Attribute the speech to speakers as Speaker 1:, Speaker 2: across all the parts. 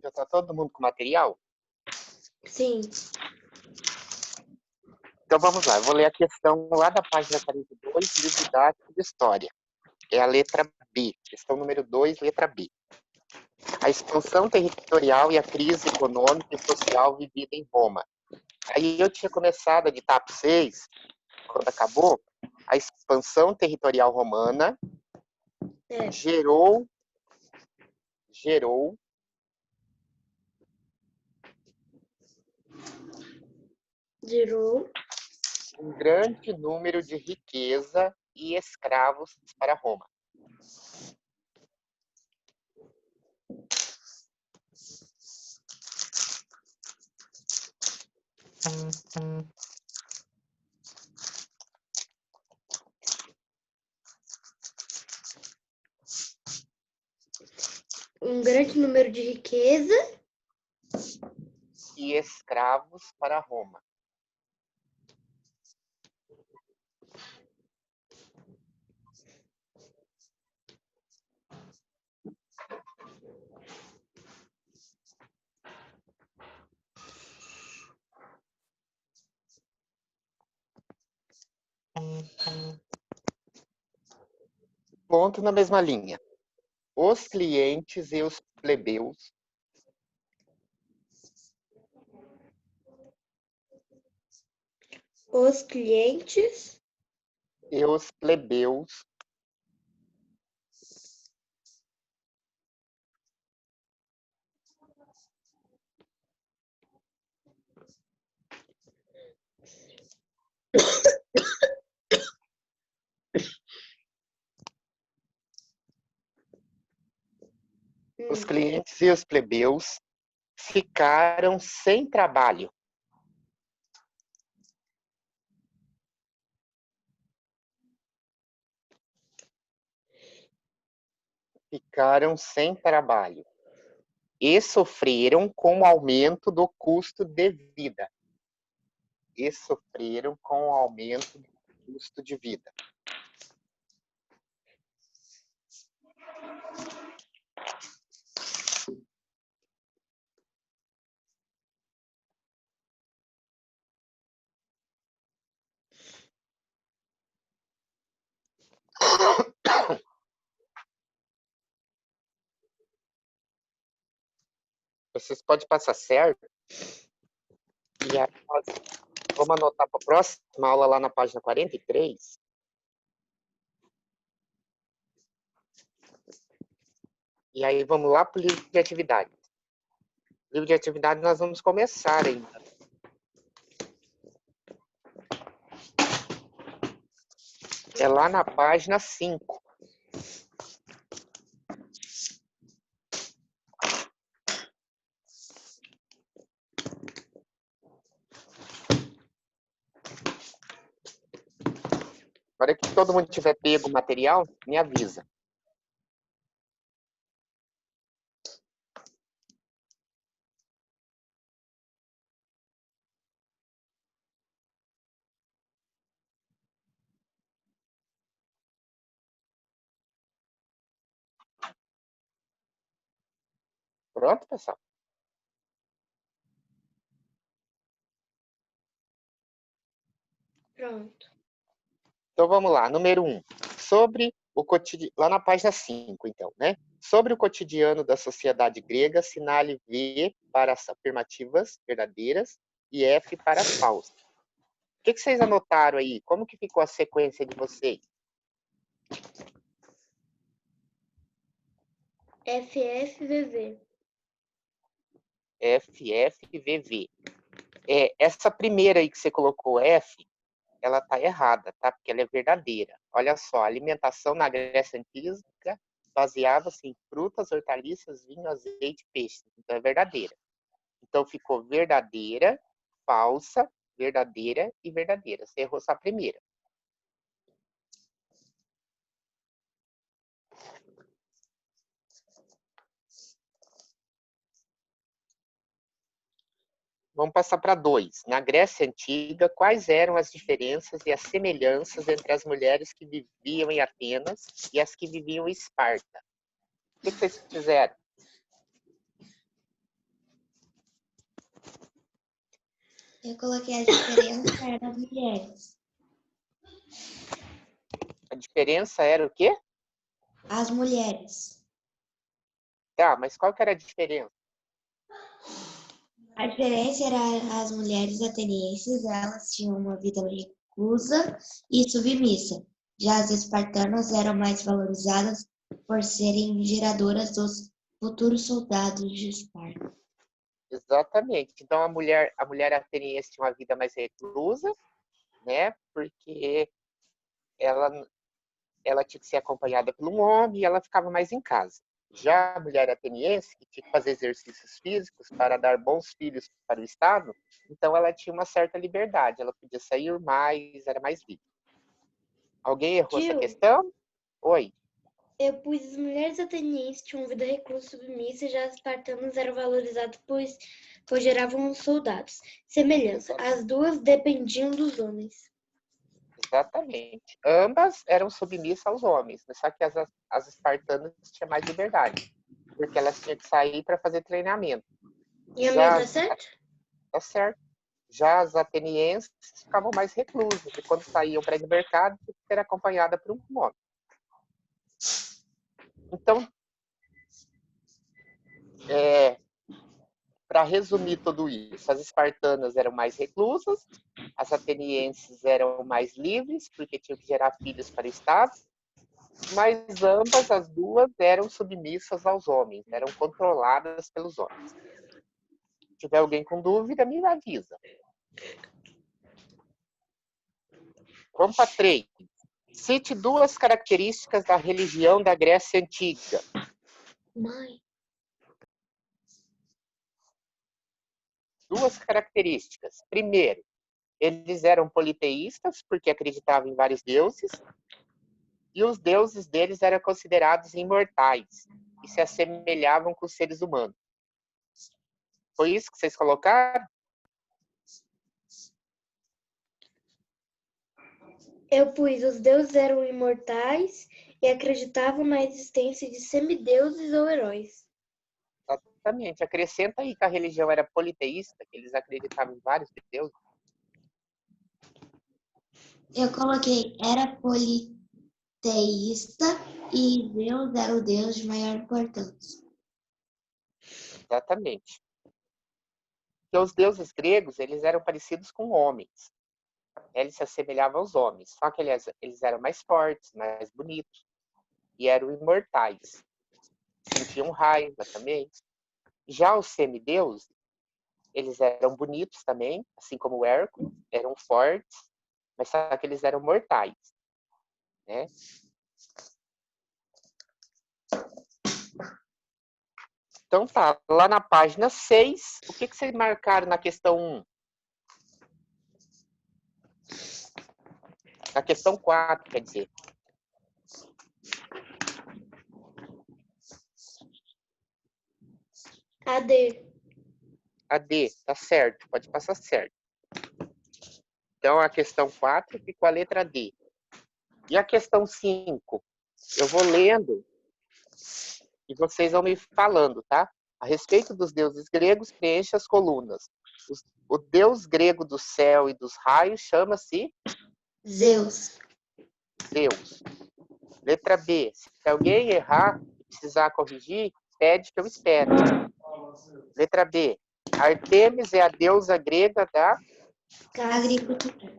Speaker 1: Já está todo mundo com material?
Speaker 2: Sim.
Speaker 1: Então vamos lá, eu vou ler a questão lá da página 42, livro didático de História. É a letra B, questão número 2, letra B. A expansão territorial e a crise econômica e social vivida em Roma. Aí eu tinha começado a editar para vocês, quando acabou, a expansão territorial romana gerou um grande número de riqueza e escravos para Roma.
Speaker 2: Um grande número de riqueza
Speaker 1: e escravos para Roma. Ponto na mesma linha. Os clientes e os plebeus
Speaker 2: os clientes
Speaker 1: e os plebeus os clientes e os plebeus ficaram sem trabalho. Ficaram sem trabalho e sofreram com o aumento do custo de vida. E sofreram com o aumento do custo de vida. Vocês podem passar certo. E aí nós vamos anotar para a próxima aula lá na página 43. E aí vamos lá para o livro de atividade. O livro de atividade nós vamos começar ainda. É lá na página 5. Na hora que todo mundo tiver pego o material, me avisa. Pronto, pessoal?
Speaker 2: Pronto.
Speaker 1: Então vamos lá, número 1. Sobre o cotidiano, lá na página 5, então, né? Sobre o cotidiano da sociedade grega, assinale V para as afirmativas verdadeiras e F para as falsas. O que vocês anotaram aí? Como que ficou a sequência de vocês?
Speaker 2: FFVV.
Speaker 1: FFVV. Essa primeira aí que você colocou F, ela tá errada, tá? Porque ela é verdadeira. Olha só, a alimentação na Grécia Antiga baseava-se em frutas, hortaliças, vinho, azeite, peixe. Então é verdadeira. Então ficou verdadeira, falsa, verdadeira e verdadeira. Você errou só a primeira. Vamos passar para 2. Na Grécia Antiga, quais eram as diferenças e as semelhanças entre as mulheres que viviam em Atenas e as que viviam em Esparta? O que vocês fizeram?
Speaker 3: Eu coloquei a diferença era das mulheres.
Speaker 1: A diferença era o quê?
Speaker 3: As mulheres.
Speaker 1: Tá, mas qual que era a diferença?
Speaker 3: A diferença era as mulheres atenienses, elas tinham uma vida reclusa e submissa. Já as espartanas eram mais valorizadas por serem geradoras dos futuros soldados de Esparta.
Speaker 1: Exatamente. Então a mulher ateniense tinha uma vida mais reclusa, né? Porque ela ela tinha que ser acompanhada por um homem e ela ficava mais em casa. Já a mulher ateniense, que tinha que fazer exercícios físicos para dar bons filhos para o Estado, então ela tinha uma certa liberdade, ela podia sair mais, era mais livre. Alguém errou essa
Speaker 2: Tio,
Speaker 1: questão? Oi.
Speaker 2: eu pus as mulheres atenienses tinham vida reclusa submissa, já as espartanas eram valorizadas, pois geravam soldados. Semelhança, as duas dependiam dos homens.
Speaker 1: Exatamente. Ambas eram submissas aos homens, mas só que as espartanas tinham mais liberdade, porque elas tinham que sair para fazer treinamento.
Speaker 2: E a minha
Speaker 1: Já
Speaker 2: tá certo?
Speaker 1: tá certo. Já as atenienses ficavam mais reclusas, e quando saíam para o mercado, tinham que ser acompanhada por um homem. Então, para resumir tudo isso, as espartanas eram mais reclusas, as atenienses eram mais livres, porque tinham que gerar filhos para o Estado, mas ambas as duas eram submissas aos homens, eram controladas pelos homens. Se tiver alguém com dúvida, me avisa. Vamos para 3. Cite duas características da religião da Grécia Antiga.
Speaker 2: Mãe.
Speaker 1: Duas características. Primeiro, eles eram politeístas, porque acreditavam em vários deuses, e os deuses deles eram considerados imortais, e se assemelhavam com os seres humanos. Foi isso que vocês colocaram?
Speaker 2: Eu pus os deuses eram imortais e acreditavam na existência de semideuses ou heróis.
Speaker 1: Exatamente. Acrescenta aí que a religião era politeísta, que eles acreditavam em vários deuses.
Speaker 3: Eu coloquei era politeísta e Deus era o Deus de maior importância.
Speaker 1: Exatamente. Porque os deuses gregos, eles eram parecidos com homens. Eles se assemelhavam aos homens, só que eles eram mais fortes, mais bonitos, e eram imortais. Sentiam raiva também. Já os semideuses, eles eram bonitos também, assim como o Hércules, eram fortes, mas só que eles eram mortais, né? Então tá, lá na página 6, o que vocês marcaram na questão 1? Na questão 4, quer dizer.
Speaker 2: AD.
Speaker 1: A D, tá certo, pode passar certo. Então a questão 4 ficou a letra D. E a questão 5? Eu vou lendo e vocês vão me falando, tá? A respeito dos deuses gregos, preencha as colunas. O deus grego do céu e dos raios chama-se
Speaker 3: Zeus.
Speaker 1: Zeus. Letra B. Se alguém errar e precisar corrigir, pede que eu espero. Letra B. Artemis é a deusa grega
Speaker 3: Agricultura.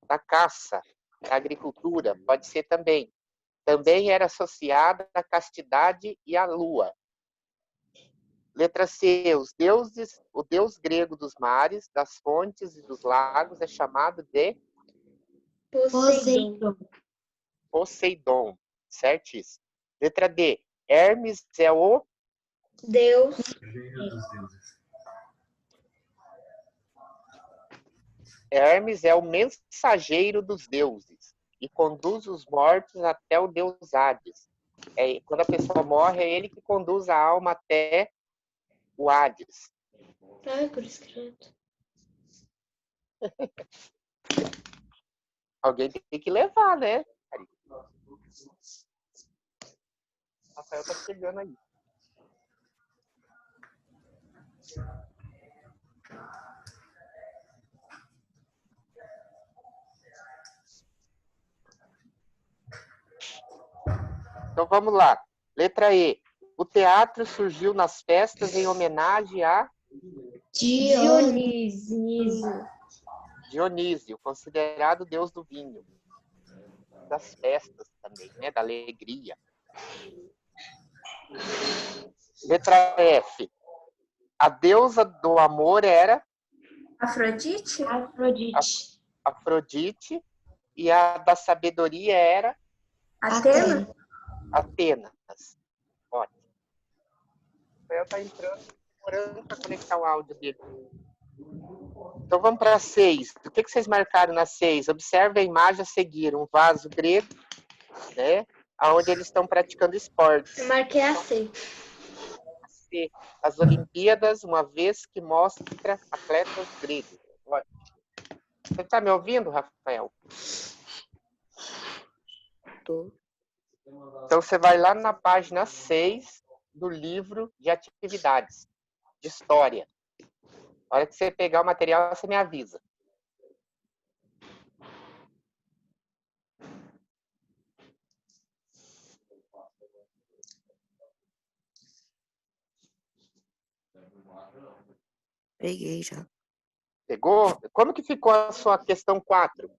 Speaker 1: da caça, da agricultura. Pode ser também. Também era associada à castidade e à lua. Letra C. O deus grego dos mares, das fontes e dos lagos é chamado de
Speaker 2: Poseidon.
Speaker 1: Poseidon. Certíssimo. Letra D. Hermes é o
Speaker 2: Deus.
Speaker 1: Hermes é o mensageiro dos deuses e conduz os mortos até o deus Hades. Quando a pessoa morre, é ele que conduz a alma até o Hades.
Speaker 2: Ai, cruz credo.
Speaker 1: Alguém tem que levar, né? Rafael tá chegando aí. Então vamos lá. Letra E. O teatro surgiu nas festas em homenagem a
Speaker 2: Dionísio.
Speaker 1: Dionísio, considerado deus do vinho. Das festas também, né? Da alegria. Letra F. A deusa do amor era
Speaker 4: Afrodite?
Speaker 3: Afrodite.
Speaker 1: Afrodite e a da sabedoria era
Speaker 4: Atena?
Speaker 1: Atenas. Ótimo. O Rafael está entrando, demorando para conectar o áudio dele. Então vamos para a 6. O que vocês marcaram na 6? Observe a imagem a seguir. Um vaso grego, né? Onde eles estão praticando esportes.
Speaker 2: Eu marquei a C.
Speaker 1: As Olimpíadas, uma vez que mostra atletas gregos. Ótimo. Você está me ouvindo, Rafael?
Speaker 5: Tô.
Speaker 1: Então você vai lá na página 6 do livro de atividades, de história. Na hora que você pegar o material, você me avisa.
Speaker 5: Peguei já.
Speaker 1: Pegou? Como que ficou a sua questão 4?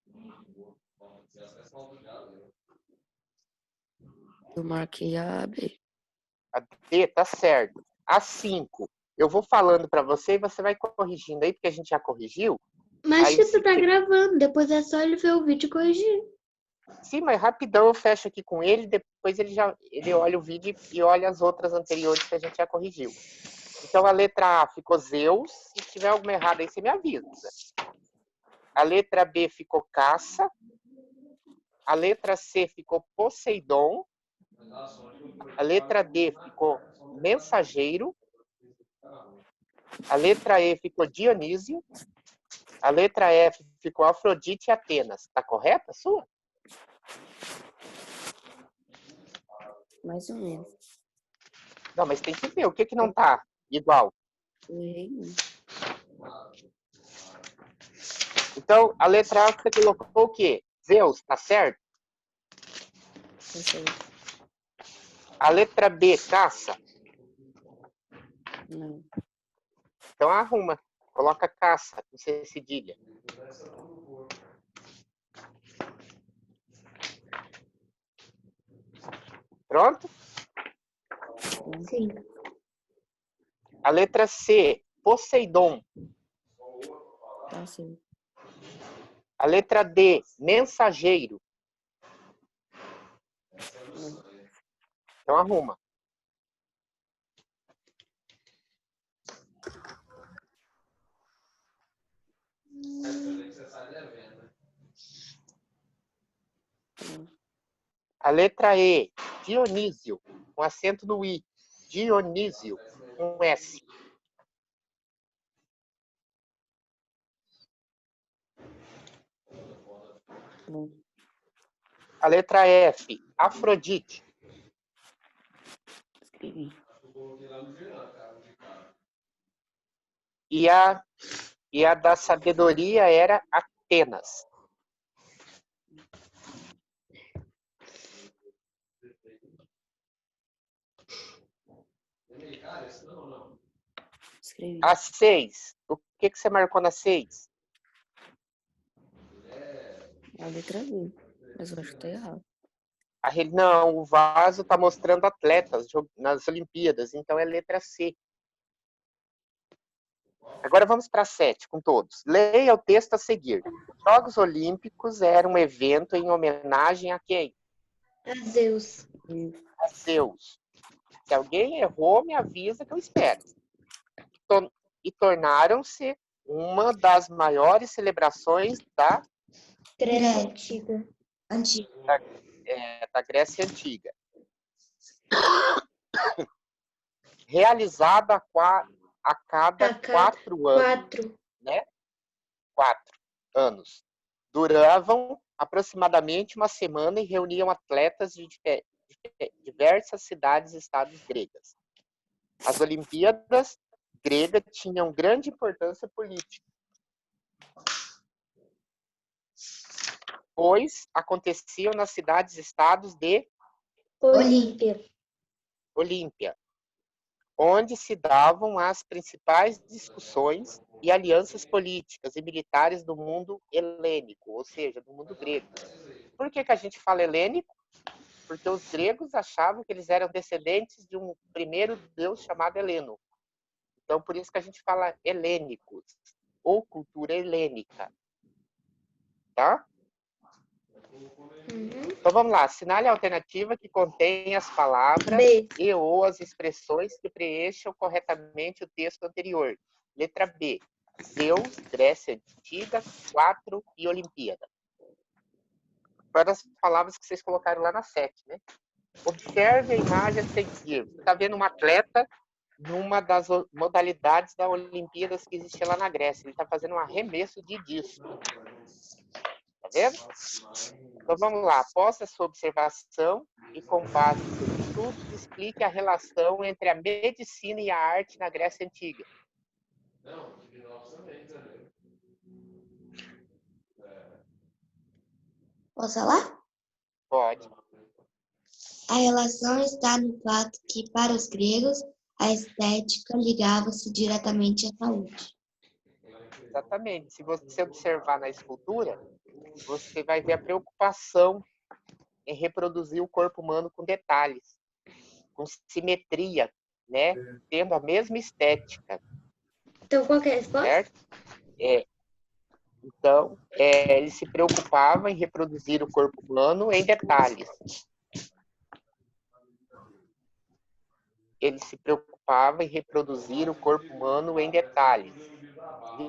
Speaker 5: Eu marquei a B.
Speaker 1: A D, tá certo. A 5, eu vou falando para você e você vai corrigindo aí, porque a gente já corrigiu.
Speaker 2: Mas
Speaker 1: Aí,
Speaker 2: tipo,
Speaker 1: se
Speaker 2: tá
Speaker 1: que-
Speaker 2: gravando. Depois é só ele ver o vídeo e corrigir.
Speaker 1: Sim, mas rapidão eu fecho aqui com ele, depois ele olha o vídeo e olha as outras anteriores que a gente já corrigiu. Então a letra A ficou Zeus, se tiver alguma errada aí você me avisa. A letra B ficou caça. A letra C ficou Poseidon. A letra D ficou mensageiro. A letra E ficou Dionísio. A letra F ficou Afrodite e Atenas. Tá correta a sua?
Speaker 5: Mais ou menos.
Speaker 1: Não, mas tem que ver o que não tá igual.
Speaker 5: Eu errei um.
Speaker 1: Então, a letra A você colocou o quê? Zeus, tá certo?
Speaker 5: Tá certo.
Speaker 1: A letra B, caça.
Speaker 5: Não.
Speaker 1: Então arruma. Coloca caça com C cedilha. Pronto?
Speaker 2: Sim.
Speaker 1: A letra C, Poseidon.
Speaker 5: Tá certo.
Speaker 1: A letra D, mensageiro. Então arruma. A letra E, Dionísio, com acento no I. Dionísio, com S.
Speaker 5: Bom.
Speaker 1: A letra F, Afrodite.
Speaker 5: Escrevi.
Speaker 1: E a da sabedoria era Atenas.
Speaker 5: Escrevi.
Speaker 1: A 6, o que você marcou na 6?
Speaker 5: A letra B. Mas eu acho que tá errado.
Speaker 1: Não, o vaso está mostrando atletas nas Olimpíadas, então é letra C. Agora vamos para a 7, com todos. Leia o texto a seguir. Os Jogos Olímpicos eram um evento em homenagem a quem?
Speaker 2: A Zeus.
Speaker 1: A Zeus. Se alguém errou, me avisa que eu espero. E tornaram-se uma das maiores celebrações da
Speaker 2: Grécia Antiga.
Speaker 3: Antiga.
Speaker 1: da Grécia Antiga. Realizada a cada 4 anos.
Speaker 2: 4.
Speaker 1: Né? 4 anos. Duravam aproximadamente uma semana e reuniam atletas de diversas cidades e estados gregas. As Olimpíadas gregas tinham grande importância política, pois aconteciam nas cidades e estados de
Speaker 2: Olímpia.
Speaker 1: Olímpia, onde se davam as principais discussões e alianças políticas e militares do mundo helênico, ou seja, do mundo grego. Por que a gente fala helênico? Porque os gregos achavam que eles eram descendentes de um primeiro deus chamado Heleno. Então, por isso que a gente fala helênicos, ou cultura helênica. Tá? Então, vamos lá. Assinale a alternativa que contém as palavras
Speaker 2: B.
Speaker 1: e ou as expressões que preencham corretamente o texto anterior. Letra B. Zeus, Grécia Antiga, 4 e Olimpíada. Foram as palavras que vocês colocaram lá na 7, né? Observe a imagem a seguir. Você está vendo um atleta numa das modalidades da Olimpíadas que existia lá na Grécia. Ele está fazendo um arremesso de disco. Tá vendo? Então vamos lá. Após a sua observação e com base em seus estudos, explique a relação entre a medicina e a arte na Grécia Antiga.
Speaker 3: Posso falar?
Speaker 1: Pode.
Speaker 3: A relação está no fato que, para os gregos, a estética ligava-se diretamente à saúde.
Speaker 1: Exatamente. Se você observar na escultura, você vai ver a preocupação em reproduzir o corpo humano com detalhes, com simetria, né? Tendo a mesma estética.
Speaker 2: Então, qual que é a resposta?
Speaker 1: Certo? Então, ele se preocupava em reproduzir o corpo humano em detalhes. Ele se preocupava em reproduzir o corpo humano em detalhes.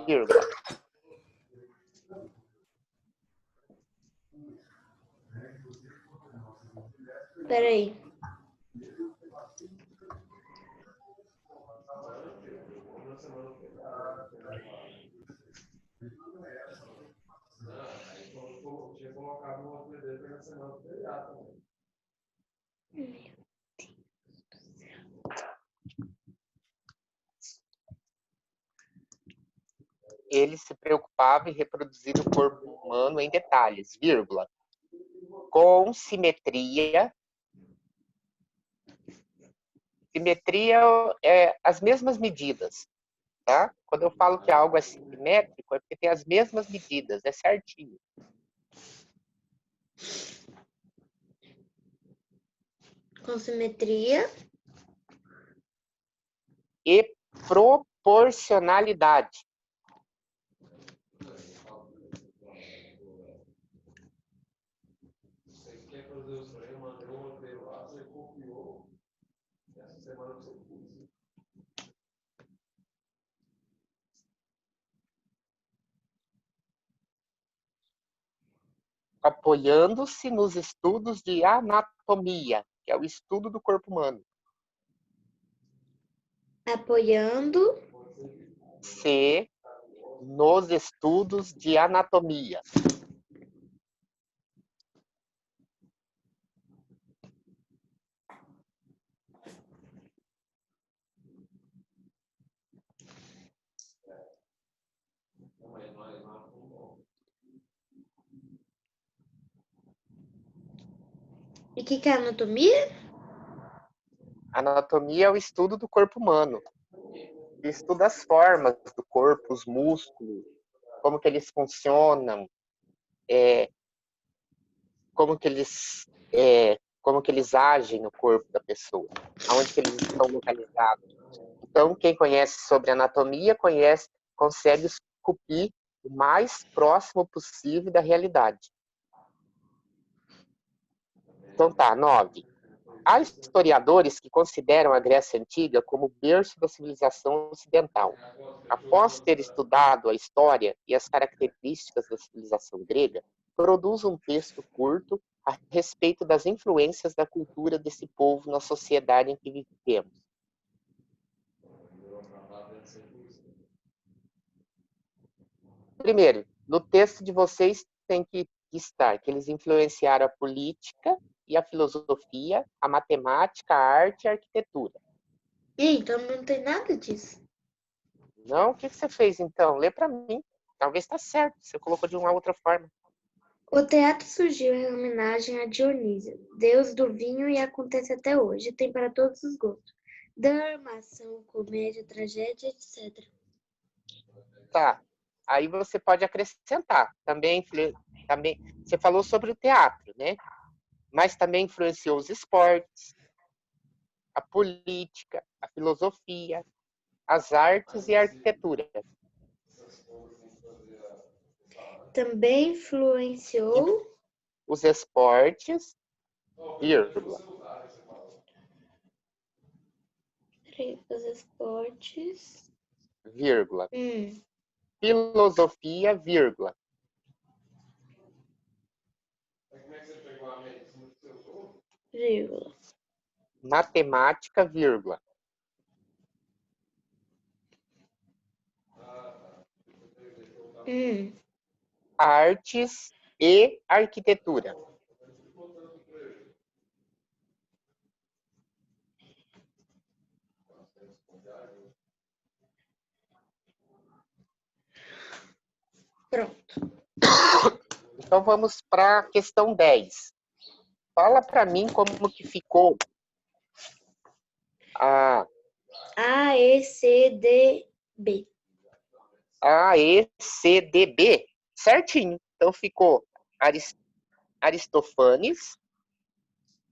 Speaker 1: Vírgula.
Speaker 2: Peraí.
Speaker 1: Ele se preocupava em reproduzir o corpo humano em detalhes, vírgula, com simetria. Simetria é as mesmas medidas, tá? Quando eu falo que algo é simétrico, é porque tem as mesmas medidas, é certinho.
Speaker 2: Com simetria.
Speaker 1: E proporcionalidade. Apoiando-se nos estudos de anatomia, que é o estudo do corpo humano.
Speaker 2: Apoiando-se
Speaker 1: nos estudos de anatomia.
Speaker 2: E o que é anatomia?
Speaker 1: Anatomia é o estudo do corpo humano. Estuda as formas do corpo, os músculos, como que eles funcionam, como que eles agem no corpo da pessoa, aonde que eles estão localizados. Então, quem conhece sobre anatomia, consegue esculpir o mais próximo possível da realidade. Então tá, 9. Há historiadores que consideram a Grécia Antiga como o berço da civilização ocidental. Após ter estudado a história e as características da civilização grega, produz um texto curto a respeito das influências da cultura desse povo na sociedade em que vivemos. Primeiro, no texto de vocês tem que estar que eles influenciaram a política e a filosofia, a matemática, a arte e a arquitetura.
Speaker 2: Então não tem nada disso.
Speaker 1: Não? O que você fez então? Lê para mim. Talvez está certo. Você colocou de uma outra forma.
Speaker 2: O teatro surgiu em homenagem a Dionísio, deus do vinho, e acontece até hoje. Tem para todos os gostos. Drama, ação, comédia, tragédia, etc.
Speaker 1: Tá. Aí você pode acrescentar. Também você falou sobre o teatro, né? Mas também influenciou os esportes, a política, a filosofia, as artes e a arquitetura.
Speaker 2: Também influenciou
Speaker 1: Os esportes, vírgula,
Speaker 2: os esportes,
Speaker 1: vírgula, filosofia, vírgula,
Speaker 2: vírgula,
Speaker 1: matemática, vírgula, artes e arquitetura.
Speaker 2: Pronto.
Speaker 1: Então vamos para a questão 10. Fala para mim como que ficou a
Speaker 2: AECDB.
Speaker 1: AECDB, certinho. Então ficou Aristofanes,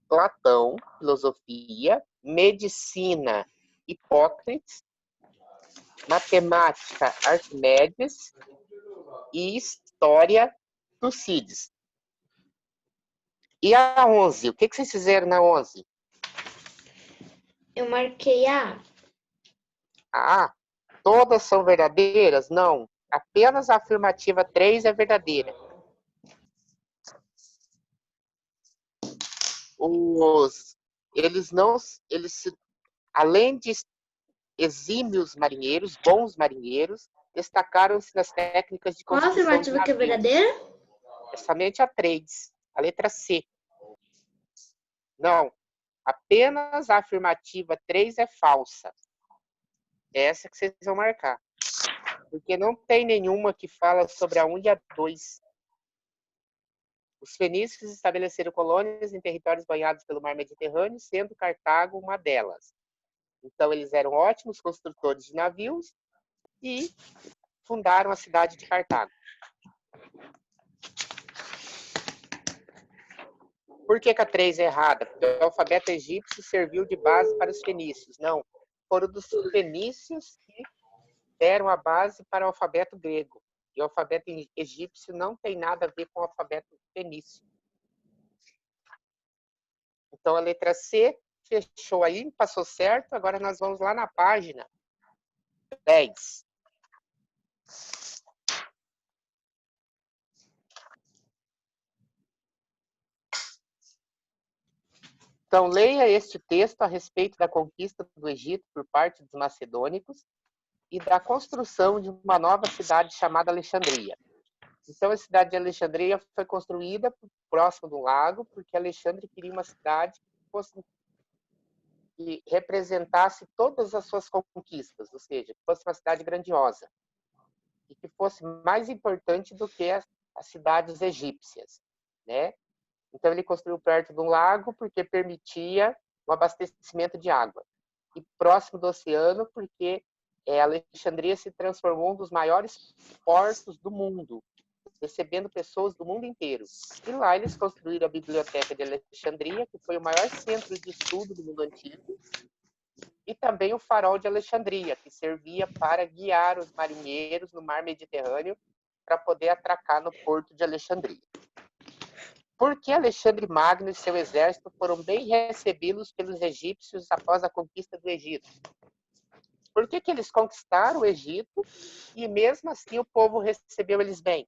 Speaker 1: Platão, filosofia, medicina, Hipócrates, matemática, Arquimedes e história, Tucídides. E a 11? O que vocês fizeram na 11?
Speaker 2: Eu marquei a A.
Speaker 1: Ah, todas são verdadeiras? Não. Apenas a afirmativa 3 é verdadeira. Além de exímios marinheiros, bons marinheiros, destacaram-se nas técnicas de
Speaker 2: Qual a
Speaker 1: construção de
Speaker 2: afirmativa que é
Speaker 1: navios.
Speaker 2: verdadeira?
Speaker 1: É somente a 3, a letra C. Não, apenas a afirmativa 3 é falsa. Essa que vocês vão marcar. Porque não tem nenhuma que fala sobre a 1 e a 2. Os fenícios estabeleceram colônias em territórios banhados pelo mar Mediterrâneo, sendo Cartago uma delas. Então, eles eram ótimos construtores de navios e fundaram a cidade de Cartago. Por que a 3 é errada? Porque o alfabeto egípcio serviu de base para os fenícios. Não, foram dos fenícios que deram a base para o alfabeto grego. E o alfabeto egípcio não tem nada a ver com o alfabeto fenício. Então, a letra C fechou aí, passou certo. Agora nós vamos lá na página 10. Então, leia este texto a respeito da conquista do Egito por parte dos macedônicos e da construção de uma nova cidade chamada Alexandria. Então, a cidade de Alexandria foi construída próximo do lago, porque Alexandre queria uma cidade que representasse todas as suas conquistas, ou seja, que fosse uma cidade grandiosa e que fosse mais importante do que as cidades egípcias, né? Então, ele construiu perto de um lago porque permitia o abastecimento de água. E próximo do oceano porque Alexandria se transformou em um dos maiores portos do mundo, recebendo pessoas do mundo inteiro. E lá eles construíram a Biblioteca de Alexandria, que foi o maior centro de estudo do mundo antigo, e também o Farol de Alexandria, que servia para guiar os marinheiros no mar Mediterrâneo para poder atracar no porto de Alexandria. Por que Alexandre Magno e seu exército foram bem recebidos pelos egípcios após a conquista do Egito? Por que eles conquistaram o Egito e mesmo assim o povo recebeu eles bem?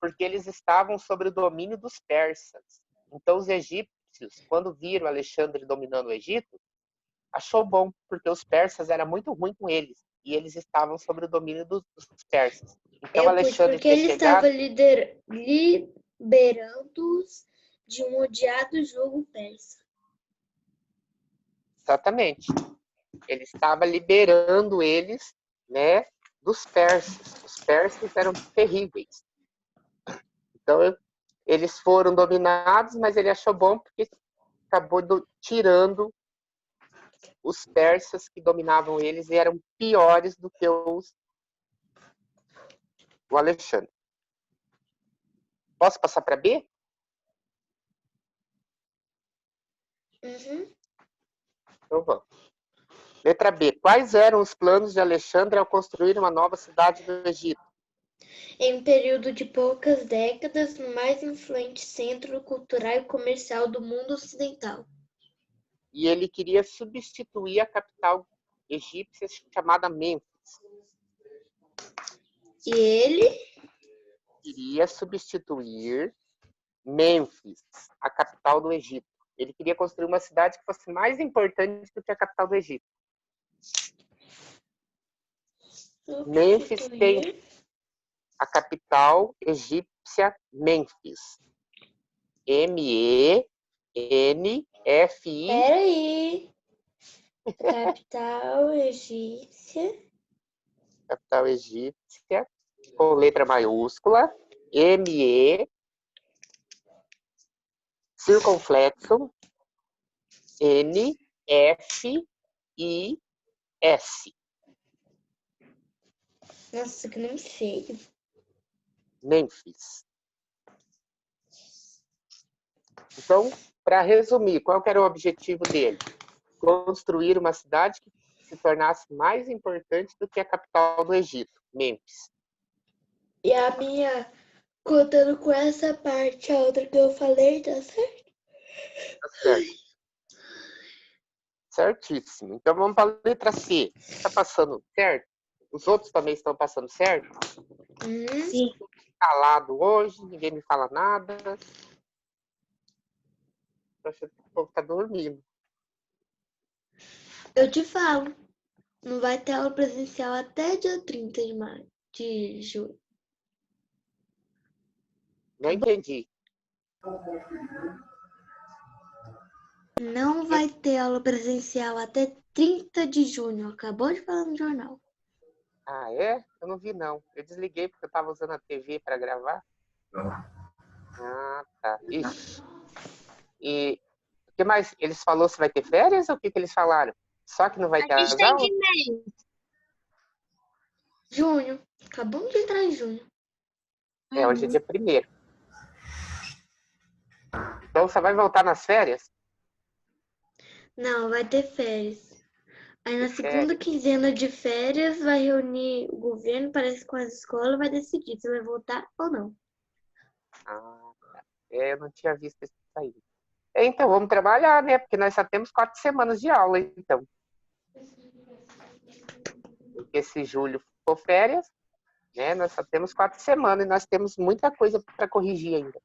Speaker 1: Porque eles estavam sob o domínio dos persas. Então os egípcios, quando viram Alexandre dominando o Egito, achou bom, porque os persas eram muito ruins com eles e eles estavam sob o domínio dos persas. Então Alexandre
Speaker 2: porque ele estava liberando-os de um odiado jugo persa.
Speaker 1: Exatamente. Ele estava liberando eles, né, dos persas. Os persas eram terríveis. Então, eles foram dominados, mas ele achou bom porque acabou tirando os persas que dominavam eles e eram piores do que o Alexandre. Posso passar para B?
Speaker 2: Uhum.
Speaker 1: Então vamos. Letra B. Quais eram os planos de Alexandre ao construir uma nova cidade do Egito?
Speaker 2: Em um período de poucas décadas, no mais influente centro cultural e comercial do mundo ocidental.
Speaker 1: E ele queria substituir a capital egípcia chamada Mênfis.
Speaker 2: E ele
Speaker 1: Queria substituir Mênfis, a capital do Egito. Ele queria construir uma cidade que fosse mais importante do que a capital do Egito. Mênfis tem a capital egípcia Mênfis. M-E-N-F-I.
Speaker 2: Peraí. Capital egípcia.
Speaker 1: Capital egípcia, com letra maiúscula. M-E. Circunflexo. N-F-I-S.
Speaker 2: Nossa, que nome feio.
Speaker 1: Mênfis. Então, para resumir, qual que era o objetivo dele? Construir uma cidade que se tornasse mais importante do que a capital do Egito, Mênfis.
Speaker 2: E a minha, contando com essa parte, a outra que eu falei, tá certo?
Speaker 1: Tá certo. Certíssimo. Então, vamos para a letra C. Está passando certo? Os outros também estão passando certo?
Speaker 3: Sim.
Speaker 1: Calado hoje, ninguém me fala nada. Tô achando que o povo está dormindo.
Speaker 2: Eu te falo. Não vai ter aula presencial até dia 30 de julho.
Speaker 1: Não entendi.
Speaker 2: Não vai ter aula presencial até 30 de junho. Acabou de falar no jornal.
Speaker 1: Ah, é? Eu não vi, não. Eu desliguei porque eu estava usando a TV para gravar. Ah, tá. Ixi. E o que mais? Eles falaram se vai ter férias ou o que eles falaram? Só que não vai ter as aulas?
Speaker 2: Junho. Acabamos de entrar em junho.
Speaker 1: É, hoje é dia 1º. Então você vai voltar nas férias?
Speaker 2: Não, vai ter férias. Aí na
Speaker 1: Ter
Speaker 2: segunda quinzena de férias vai reunir o governo, parece com as escolas, vai decidir se vai voltar ou não.
Speaker 1: Ah, tá. Eu não tinha visto isso aí. Então, vamos trabalhar, né? Porque nós só temos 4 semanas de aula, então. Porque se julho for férias, né? Nós só temos 4 semanas e nós temos muita coisa para corrigir ainda.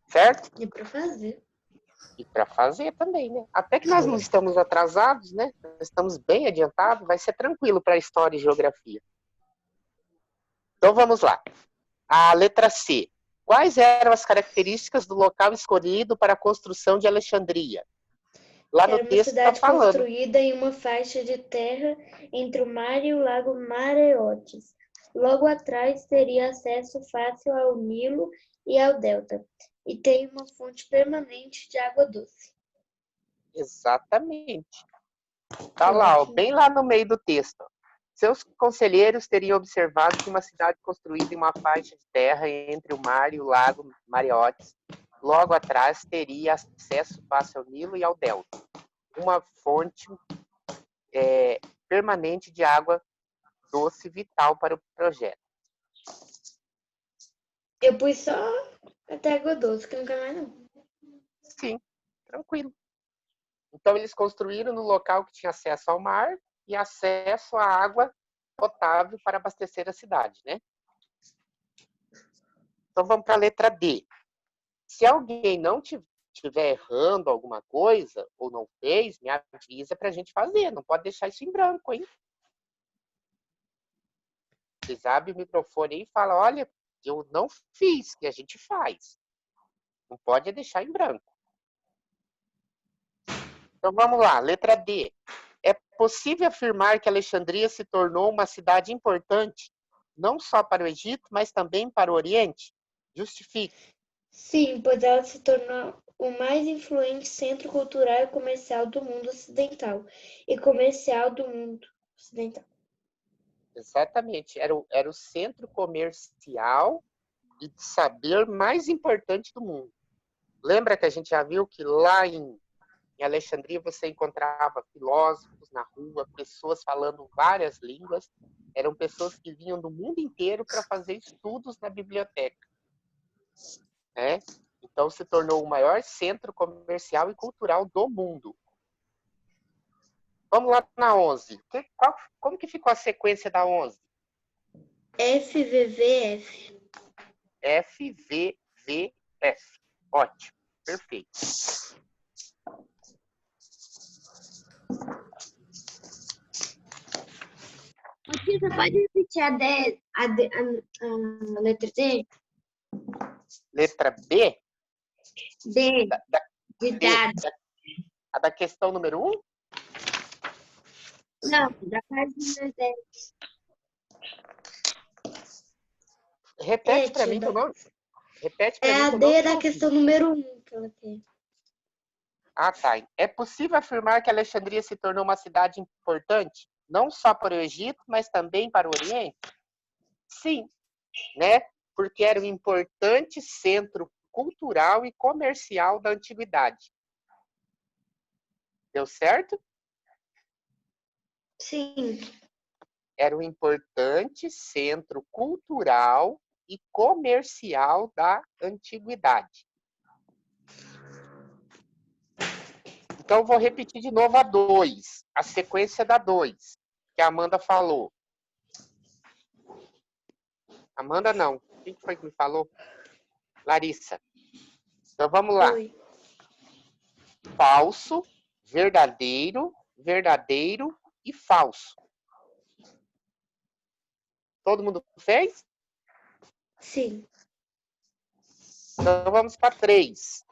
Speaker 1: Certo?
Speaker 2: E para fazer.
Speaker 1: E para fazer também, né? Até que nós não estamos atrasados, né? Nós estamos bem adiantados, vai ser tranquilo para história e geografia. Então vamos lá. A letra C. Quais eram as características do local escolhido para a construção de Alexandria? Lá no
Speaker 2: Era uma
Speaker 1: texto está
Speaker 2: cidade
Speaker 1: falando.
Speaker 2: construída em uma faixa de terra entre o mar e o lago Mareotes. Logo atrás teria acesso fácil ao Nilo e ao delta. E tem uma fonte permanente de água doce.
Speaker 1: Exatamente. Está lá, ó, bem lá no meio do texto. Seus conselheiros teriam observado que uma cidade construída em uma faixa de terra entre o mar e o lago Mareotes, logo atrás teria acesso fácil ao Nilo e ao delta. Uma fonte permanente de água doce vital para o projeto.
Speaker 2: Eu pus só até água doce, que não quero mais não.
Speaker 1: Sim, tranquilo. Então, eles construíram no local que tinha acesso ao mar e acesso à água potável para abastecer a cidade, né? Então, vamos para a letra D. Se alguém não estiver errando alguma coisa ou não fez, me avisa para a gente fazer. Não pode deixar isso em branco, hein? Vocês abrem o microfone aí e falam, olha, eu não fiz, que a gente faz. Não pode deixar em branco. Então, vamos lá. Letra D. É possível afirmar que Alexandria se tornou uma cidade importante, não só para o Egito, mas também para o Oriente? Justifique.
Speaker 2: Sim, pois ela se tornou o mais influente centro cultural e comercial do mundo ocidental.
Speaker 1: Exatamente. Era o centro comercial e de saber mais importante do mundo. Lembra que a gente já viu que lá em Alexandria você encontrava filósofos na rua, pessoas falando várias línguas, eram pessoas que vinham do mundo inteiro para fazer estudos na biblioteca, né? Então se tornou o maior centro comercial e cultural do mundo. Vamos lá na 11. Como que ficou a sequência da 11?
Speaker 2: FVVF.
Speaker 1: FVVF. Ótimo, perfeito.
Speaker 3: Você pode repetir a letra D?
Speaker 1: Letra B?
Speaker 3: D, de
Speaker 1: D,
Speaker 3: dado.
Speaker 1: a da questão número 1?
Speaker 3: Não, da página 10.
Speaker 1: Repete para mim que eu não. Repete para
Speaker 2: É
Speaker 1: mim
Speaker 2: a
Speaker 1: que eu não
Speaker 2: D da
Speaker 1: ouvi.
Speaker 2: questão número 1 que ela tem.
Speaker 1: Ah, tá. É possível afirmar que Alexandria se tornou uma cidade importante, não só para o Egito, mas também para o Oriente? Sim, né? Porque era um importante centro cultural e comercial da antiguidade. Deu certo?
Speaker 2: Sim.
Speaker 1: Era um importante centro cultural e comercial da antiguidade. Então, vou repetir de novo a 2, a sequência da 2, que a Amanda falou. Amanda não. Quem foi que me falou? Larissa. Então, vamos lá.
Speaker 2: Oi.
Speaker 1: Falso, verdadeiro, verdadeiro e falso. Todo mundo fez?
Speaker 2: Sim.
Speaker 1: Então, vamos para 3.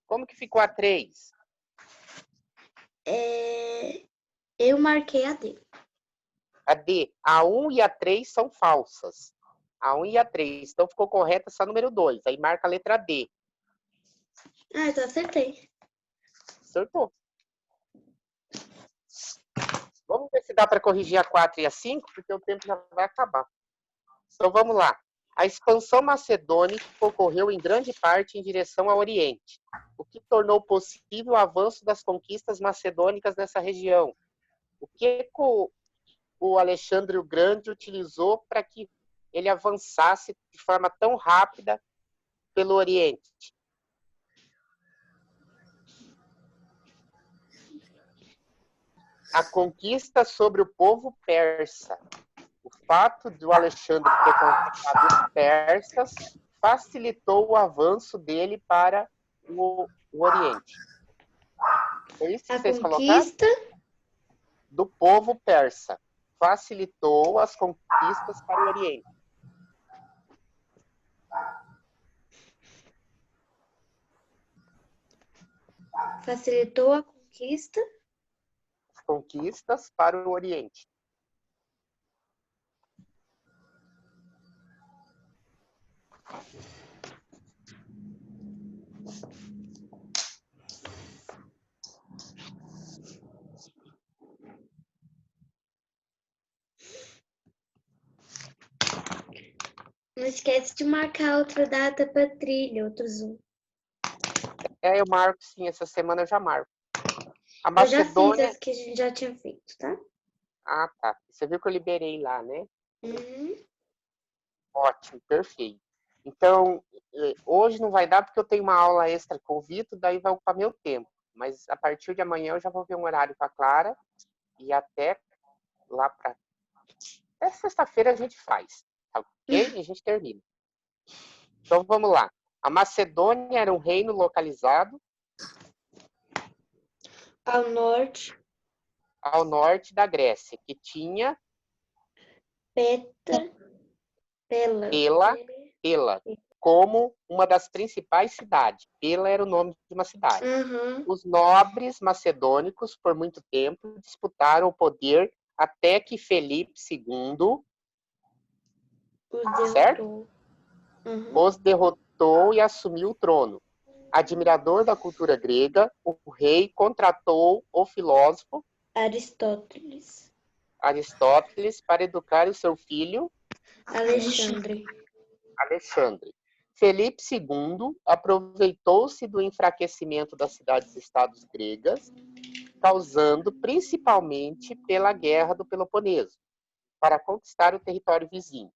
Speaker 1: Como que ficou a 3?
Speaker 2: Eu marquei a D.
Speaker 1: A D. A 1 e a 3 são falsas. A 1 e a 3. Então, ficou correta essa número 2. Aí marca a letra D.
Speaker 2: Ah, então acertei.
Speaker 1: Acertou. Vamos ver se dá para corrigir a 4 e a 5, porque o tempo já vai acabar. Então, vamos lá. A expansão macedônica ocorreu em grande parte em direção ao Oriente, o que tornou possível o avanço das conquistas macedônicas nessa região. O que o Alexandre o Grande utilizou para que ele avançasse de forma tão rápida pelo Oriente? A conquista sobre o povo persa. O fato de o Alexandre ter conquistado os persas facilitou o avanço dele para o Oriente. É isso que
Speaker 2: A
Speaker 1: vocês colocaram?
Speaker 2: conquista
Speaker 1: Do povo persa. Facilitou as conquistas para o Oriente.
Speaker 2: facilitou a conquista.
Speaker 1: Conquistas para o Oriente.
Speaker 2: Não esquece de marcar outra data para trilha, outro Zoom.
Speaker 1: Eu marco sim, essa semana eu já marco. A
Speaker 2: Eu já fiz
Speaker 1: Macedônia.
Speaker 2: as que a gente já tinha feito, tá?
Speaker 1: Ah, tá. Você viu que eu liberei lá, né?
Speaker 2: Uhum.
Speaker 1: Ótimo, perfeito. Então, hoje não vai dar porque eu tenho uma aula extra com o Vitor, daí vai ocupar meu tempo. Mas a partir de amanhã eu já vou ver um horário com a Clara e até lá para. Até sexta-feira a gente faz, tá ok? E a gente termina. Então vamos lá. A Macedônia era um reino localizado
Speaker 2: Ao norte,
Speaker 1: ao norte da Grécia, que tinha
Speaker 2: Pela.
Speaker 1: pela como uma das principais cidades. Pela era o nome de uma cidade. Os nobres macedônicos, por muito tempo, disputaram o poder até que Felipe II certo? Os derrotou e assumiu o trono. Admirador da cultura grega, o rei contratou o filósofo
Speaker 2: Aristóteles.
Speaker 1: Para educar o seu filho
Speaker 2: Alexandre.
Speaker 1: Felipe II aproveitou-se do enfraquecimento das cidades-estados gregas, causando principalmente pela Guerra do Peloponeso, para conquistar o território vizinho.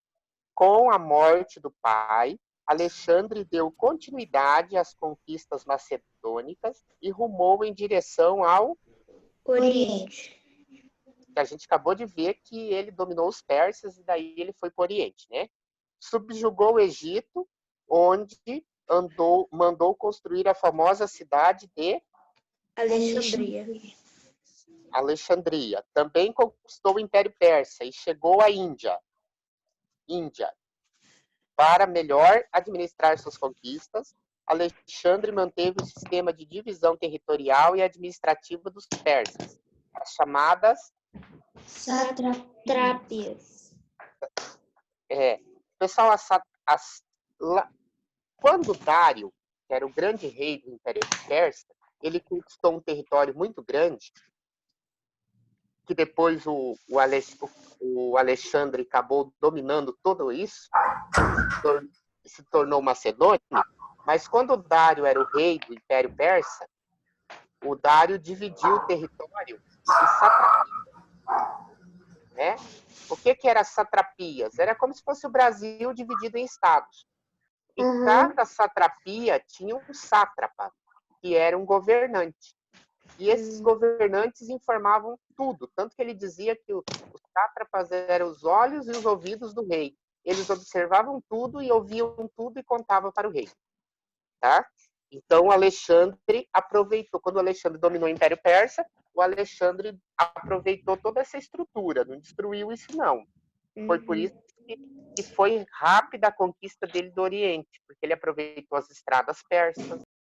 Speaker 1: Com a morte do pai, Alexandre deu continuidade às conquistas macedônicas e rumou em direção ao
Speaker 2: Oriente.
Speaker 1: A gente acabou de ver que ele dominou os persas e daí ele foi para o Oriente, né? Subjugou o Egito, onde mandou construir a famosa cidade de Alexandria. Também conquistou o Império Persa e chegou à Índia. Para melhor administrar suas conquistas, Alexandre manteve o sistema de divisão territorial e administrativa dos persas, as chamadas
Speaker 2: Satrapias.
Speaker 1: Pessoal, quando Dário, que era o grande rei do Império Persa, ele conquistou um território muito grande, que depois o Alexandre acabou dominando tudo isso, se tornou Macedônia, mas quando Dário era o rei do Império Persa, o Dário dividiu o território em satrapias. Né? O que era satrapias? Era como se fosse o Brasil dividido em estados. E cada satrapia tinha um sátrapa, que era um governante. E esses governantes informavam tudo, tanto que ele dizia que os sátrapas eram os olhos e os ouvidos do rei. Eles observavam tudo e ouviam tudo e contavam para o rei. Tá? Então, Alexandre aproveitou, quando o Alexandre dominou o Império Persa, o Alexandre aproveitou toda essa estrutura, não destruiu isso não. Foi por isso que foi rápida a conquista dele do Oriente, porque ele aproveitou as estradas persas,